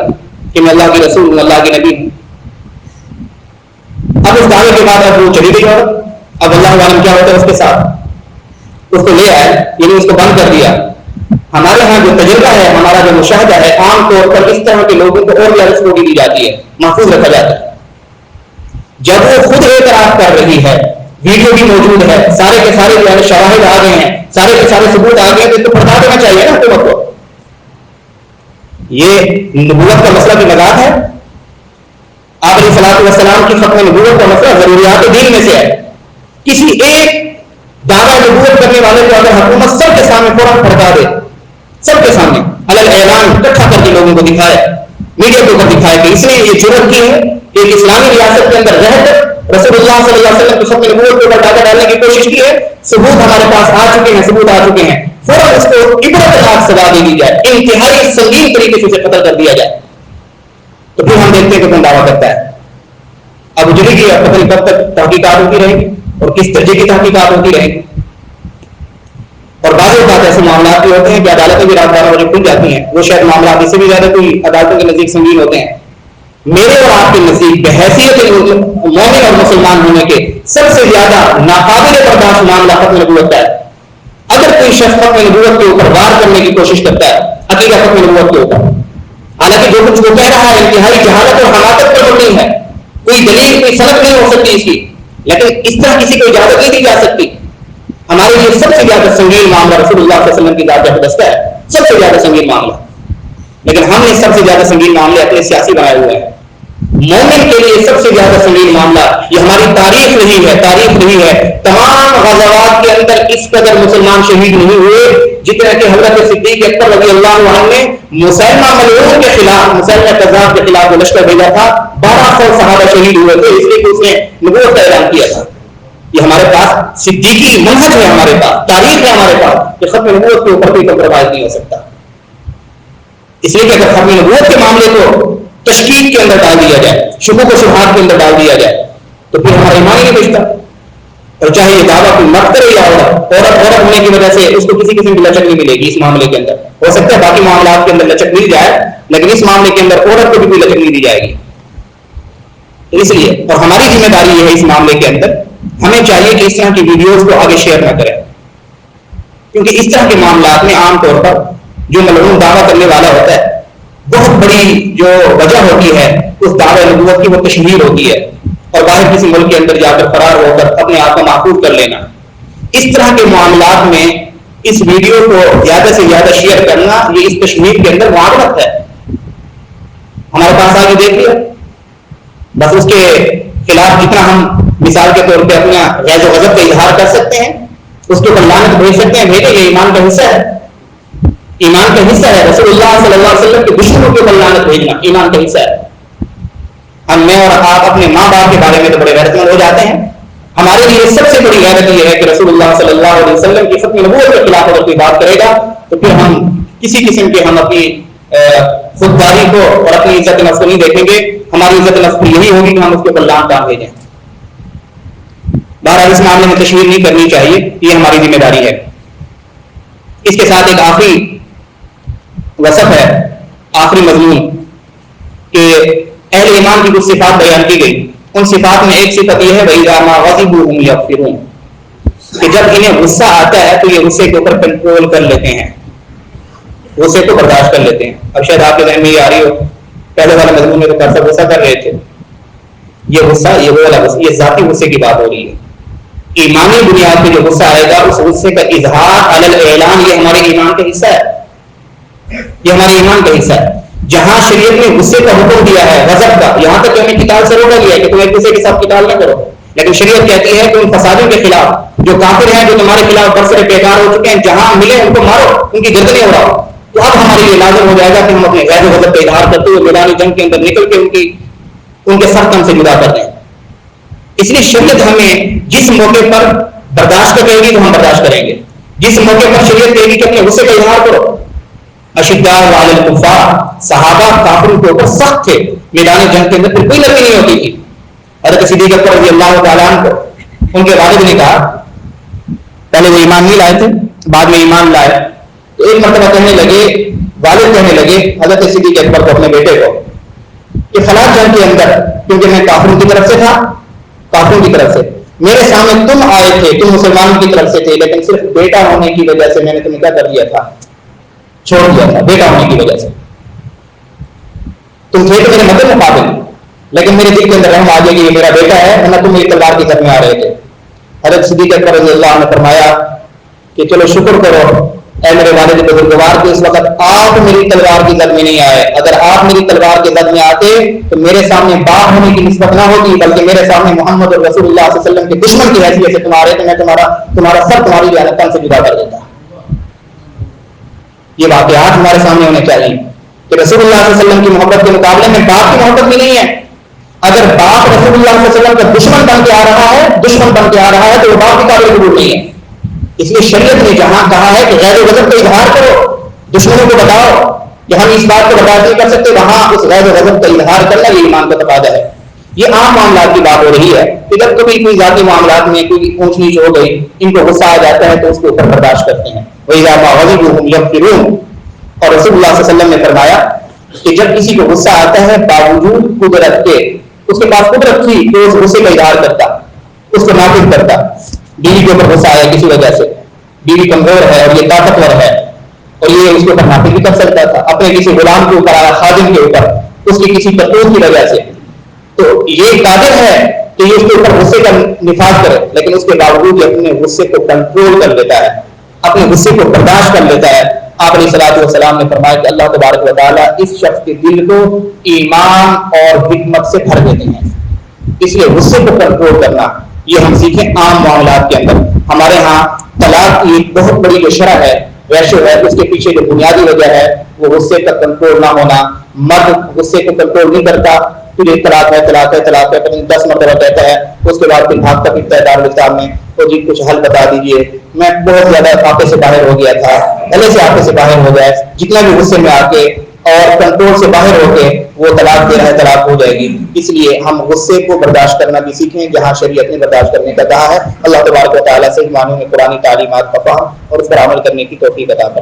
کہ میں اللہ کے رسول ہوں, اللہ کے نبی ہوں. اب اس دعوے کے بعد اب وہ چلی گئی اور اب اللہ عالم کیا ہوتا ہے اس کے ساتھ, اس کو لے آئے, یعنی اس کو بند کر دیا. ہمارے ہاں جو تجربہ ہے, ہمارا جو مشاہدہ ہے, عام طور پر اس طرح کے لوگوں کو اور زیادہ سپورٹ دی جاتی ہے, محفوظ رکھا جاتا ہے. جب وہ خود اعتراف کر رہی ہے, ویڈیو بھی موجود ہے, سارے کے سارے جو ہے شواہد آ گئے ہیں, سارے کے سارے ثبوت آ گئے ہیں, تو پڑھا دینا چاہیے نا حکومت کو. یہ نبوت کا مسئلہ بھی مذاق ہے. آپ علیہ الصلوۃ والسلام کی ختم نبوت کا مسئلہ ضروریات دین میں سے ہے. کسی ایک دعویٰ نبوت کرنے والے کو اگر حکومت سب کے سامنے فوراً پڑھا دے, سب کے سامنے علل اعلان اکٹھا کر کے لوگوں کو دکھائے, میڈیا کے اوپر دکھائے کہ اس نے یہ جرات کی ہے, ایک اسلامی ریاست کے اندر رہ کر رسول اللہ صلی اللہ علیہ وسلم کی ختم نبوت کے اوپر ڈاکہ ڈالنے کی کوشش کی ہے, ثبوت ہمارے پاس آ چکے ہیں, ثبوت آ چکے ہیں, فوراً اس کو عبرتناک سزا دے دی جائے, انتہائی سنگین طریقے سے اسے قتل کر دیا جائے. تو پھر ہم دیکھتے ہیں کہ کون دعویٰ کرتا ہے. اب اجڑی کی پتہ نہیں کب تک تحقیقات ہوتی رہیں گی اور کس درجے کی تحقیقات ہوتی رہیں گی. اور بعض اوقات ایسے معاملات بھی ہوتے ہیں کہ عدالتیں بھی رات 12 بجے کھل جاتی ہیں, وہ شاید معاملات اس سے بھی زیادہ کوئی عدالتوں کے نزدیک سنگین ہوتے ہیں. میرے اور آپ کے نزدیک بحیثیت مومن اور مسلمان ہونے کے سب سے زیادہ ناقابل برداشت معاملہ ختم نبوت کا ہے. اگر کوئی شخص ختم نبوت کے اوپر وار کرنے کی کوشش کرتا ہے, عقیدہ ختم نبوت کے اوپر, حالانکہ جو کچھ وہ کہہ رہا ہے انتہائی جہالت اور حماقت پر مبنی ہے, کوئی دلیل کوئی سند نہیں ہو سکتی اس کی, لیکن اس طرح کسی کو اجازت نہیں دی جا سکتی. ہمارے لیے سب سے زیادہ سنگین معاملہ رسول اللہ صلی اللہ علیہ وسلم کی ذات اقدس کا ہے, سب سے زیادہ سنگین معاملہ. لیکن ہم نے سب سے زیادہ سنگین معاملے اپنے سیاسی بنائے ہوئے ہیں. مومن کے لیے سب سے زیادہ سنگین معاملہ یہ ہماری تاریخ نہیں ہے, تاریخ نہیں ہے. تمام غزوات کے اندر اس قدر مسلمان شہید نہیں ہوئے جتنا کہ حضرت صدیق اکبر رضی اللہ عنہ نے مسیلمہ ملعون کے خلاف, مسیلمہ کذاب کے خلاف جو لشکر بھیجا تھا, 1200 صحابہ شہید ہوئے تھے, اس لیے کہ اس نے نبوت کا اعلان کیا تھا. یہ ہمارے پاس صدیقی منہج ہے, ہمارے پاس تاریخ ہے, ہمارے پاس کہ ختم نبوت کے اوپر کوئی کمپرومائز نہیں ہو سکتا. اس لیے کہ اگر ختم نبوت کے معاملے کو تشکیک کے اندر ڈال دیا جائے, شبہات و شبہات کے اندر ڈال دیا جائے, تو پھر ہمارا ایمان ہی نہیں بچتا. اور چاہے یہ دعویٰ کوئی مرد کرے یا عورت ہونے کی وجہ سے اس کو کسی قسم کی لچک نہیں ملے گی. اس معاملے کے اندر ہو سکتا ہے باقی معاملات کے اندر لچک مل جائے, لیکن اس معاملے کے اندر عورت کو بھی کوئی لچک نہیں دی جائے گی. اس لیے اور ہماری ذمہ داری یہ ہے اس معاملے کے اندر, ہمیں چاہیے کہ اس طرح کی ویڈیوز کو آگے شیئر نہ کریں, کیونکہ اس طرح کے معاملات میں عام طور پر جو ملعون دعویٰ کرنے والا ہوتا ہے, بہت بڑی جو وجہ ہوتی ہے اس دعوی نبوت کی وہ تشہیر ہوتی ہے, اور باہر کسی ملک کے اندر جا کر فرار ہو کر اپنے آپ کو محفوظ کر لینا. اس طرح کے معاملات میں اس ویڈیو کو زیادہ سے زیادہ شیئر کرنا یہ اس تشہیر کے اندر معاونت ہے. ہمارے پاس آگے دیکھ لیا, بس اس کے خلاف جتنا ہم مثال کے طور پہ اپنا غیظ و غضب کا اظہار کر سکتے ہیں, اس کے اوپر لعنت بھیج سکتے ہیں, بھیجے, یہ ایمان کا حصہ ہے. ایمان کا حصہ ہے. رسول اللہ صلی اللہ علیہ وسلم کے دشمنوں کے اوپر لعنت بھیجنا ایمان کا حصہ ہے. ہم میں اور آپ اپنے ماں باپ کے بارے میں تو بڑے غیرت مند ہو جاتے ہیں. ہمارے لیے سب سے بڑی غیرت یہ ہے کہ رسول اللہ صلی اللہ علیہ وسلم کی ختم نبوت کے خلاف اگر کوئی بات کرے گا تو پھر ہم کسی قسم کے ہم اپنی خودداری کو اور اپنی عزت نفس کو نہیں دیکھیں گے. ہماری عزت نفس کو یہی ہوگی کہ ہم اس کے اوپر لعنت ڈال بھیجیں. بہرحال اس معاملے میں تشہیر نہیں کرنی چاہیے, یہ ہماری ذمہ داری ہے. اس کے ساتھ ایک آخری وصف ہے, آخری مضمون, کہ اہل ایمان کی کچھ صفات بیان کی گئی. ان صفات میں ایک صفت یہ ہے وَإِذَا مَا غَضِبُوا هُمْ يَغْفِرُونَ, کہ جب انہیں غصہ آتا ہے تو یہ غصے کے اوپر کنٹرول کر لیتے ہیں, غصے کو برداشت کر لیتے ہیں. اب شاید آپ کے ذہن میں یہ آ رہی ہو, پہلے والے مضمون میں تو کیسا غصہ کر رہے تھے, یہ غصہ یہ وہ والا غصہ, یہ ذاتی غصے کی بات ہو رہی ہے. ایمانی بنیاد پہ جو غصہ آئے گا اس غصے کا اظہار علی الاعلان یہ ہمارے ایمان کا حصہ ہے, یہ ہمارے ایمان کا حصہ ہے. جہاں شریعت نے غصے کا حکم دیا ہے, غضب کا, یہاں تک کہ ہمیں قتال سے روکا گیا ہے کہ تم ایک دوسرے کے ساتھ قتال نہ کرو, لیکن شریعت کہتی ہے کہ ان فسادوں کے خلاف جو کافر ہیں, جو تمہارے خلاف برسر بیکار ہو چکے ہیں, جہاں ملے ان کو مارو, ان کی گردنیں اڑاؤ. تو اب ہمارے لیے لازم ہو جائے گا کہ ہم اپنے غیر غضب کا اظہار کرتے ہوئے میدان جنگ کے اندر نکل کے ان کے سر تن سے جدا کر دیں. اس لیے شریعت ہمیں جس موقع پر برداشت کرے گی تو ہم برداشت کریں گے, جس موقع پر شریعت کہے کہ اپنے غصے کا اظہار کرو. اشداء علی الکفار، صحابہ کافروں کے اوپر سخت تھے، میدان جنگ کے اندر کوئی نرمی نہیں ہوتی تھی. حضرت صدیق اکبر رضی اللہ تعالیٰ عنہ کو ان کے والد نے کہا، پہلے وہ ایمان نہیں لائے تھے، بعد میں ایمان لائے، تو ایک مرتبہ کہنے لگے، والد کہنے لگے حضرت صدیق اکبر کو، اپنے بیٹے کو، کہ فلاں جنگ کے اندر، کیونکہ میں کافروں کی طرف سے تھا، کافروں کی طرف سے میرے سامنے تم آئے تھے، تم مسلمانوں کی طرف سے تھے، لیکن صرف بیٹا ہونے کی وجہ سے میں نے تمہیں کیا کر دیا تھا، چھوڑ دیا تھا. بیٹا ہونے کی وجہ سے تم تھے تو میرے مدد مقابل، لیکن میرے دل کے اندر رحم آ گیا کہ یہ میرا بیٹا ہے، ورنہ تم میری تلوار کی زد میں آ رہے تھے. حضرت صدیق اکبر رضی اللہ عنہ نے فرمایا کہ چلو شکر کرو اے میرے والد بزرگوار کہ اس وقت آپ میری تلوار کی زد میں نہیں آئے. اگر آپ میری تلوار کی زد میں آتے تو میرے سامنے باپ ہونے کی نسبت نہ ہوتی، بلکہ میرے سامنے محمد رسول اللہ صلی اللہ علیہ وسلم کے دشمن کی حیثیت سے تم آ رہے تھے، میں تمہارا سر تمہاری جانب سے جدا کر دیتا. یہ واقعات ہمارے سامنے ہونے چاہیے کہ رسول اللہ صلی اللہ علیہ وسلم کی محبت کے مقابلے میں باپ کی محبت بھی نہیں ہے. اگر باپ رسول اللہ صلی اللہ علیہ وسلم کا دشمن بن کے آ رہا ہے تو وہ باپ کی قابل قبول نہیں ہے. اس لیے شریعت نے جہاں کہا ہے کہ غیر غضب کا اظہار کرو، دشمنوں کو بتاؤ کہ ہم اس بات کو برداشت نہیں کر سکتے، وہاں اس غیر غضب کا اظہار کرنا یہ ایمان کا تقاضا ہے. یہ عام معاملات کی بات ہو رہی ہے. ادھر کبھی کوئی ذاتی معاملات میں کوئی اونچ نیچ ہو گئی، ان کو غصہ آ جاتا ہے تو اس کے اوپر برداشت کرتے ہیں. وَإِذَا مَا غَضِبُوا هُمْ يَغْفِرُونَ. اور رسول اللہ صلی اللہ علیہ وسلم نے فرمایا کہ جب کسی کو غصہ آتا ہے باوجود قدرت کے، اس کے پاس قدرت تھی کہ اس غصے کا اظہار کرتا، اس کو نافذ کرتا. بیوی کے اوپر غصہ آیا کسی وجہ سے، بیوی کمزور ہے اور یہ طاقتور ہے اور یہ اس کے اوپر نافذ بھی کر سکتا تھا. اپنے کسی غلام کے اوپر آیا، خادم کے اوپر، اس کی کسی کرتوت کی وجہ سے، تو یہ قادر ہے کہ یہ اس کے اوپر غصے کا نفاذ کرے، لیکن اس کے باوجود یہ اپنے غصے کو کنٹرول کر لیتا ہے، اپنے غصے کو برداشت کر لیتا ہے. آپ علیہ الصلوۃ والسلام نے فرمایا کہ اللہ تبارک و تعالیٰ اس شخص کے دل کو ایمان اور حکمت سے بھر دیتے ہیں. اس لیے غصے کو کنٹرول کرنا یہ ہم سیکھیں عام معاملات کے اندر. ہمارے ہاں طلاق کی ایک بہت بڑی جو شرح ہے، ریشو ہے، اس کے پیچھے جو بنیادی وجہ ہے وہ غصے کا کنٹرول نہ ہونا. مرد غصے کو کنٹرول نہیں کرتا، پھر یہ طلاق ہے طلاق ہے طلاق ہے، پتہ نہیں 10 مرتبہ کہتا ہے، اس کے بعد پھر بھاگتا پھرتا ہے دارالاسلام میں، تو جی کچھ حل بتا دیجئے، میں بہت زیادہ آپے سے باہر ہو گیا تھا. پہلے سے آپے سے باہر ہو جائے، جتنا بھی غصے میں آ کے اور کنٹرول سے باہر ہو کے وہ طلاق دے رہا ہے، طلاق ہو جائے گی. اس لیے ہم غصے کو برداشت کرنا بھی سیکھیں جہاں شریعت نے برداشت کرنے کا کہا ہے. اللہ تبارک و تعالیٰ سے معنوں میں قرآنی تعلیمات کا فہم اور اس پر عمل کرنے کی توفیق عطا فرمائے.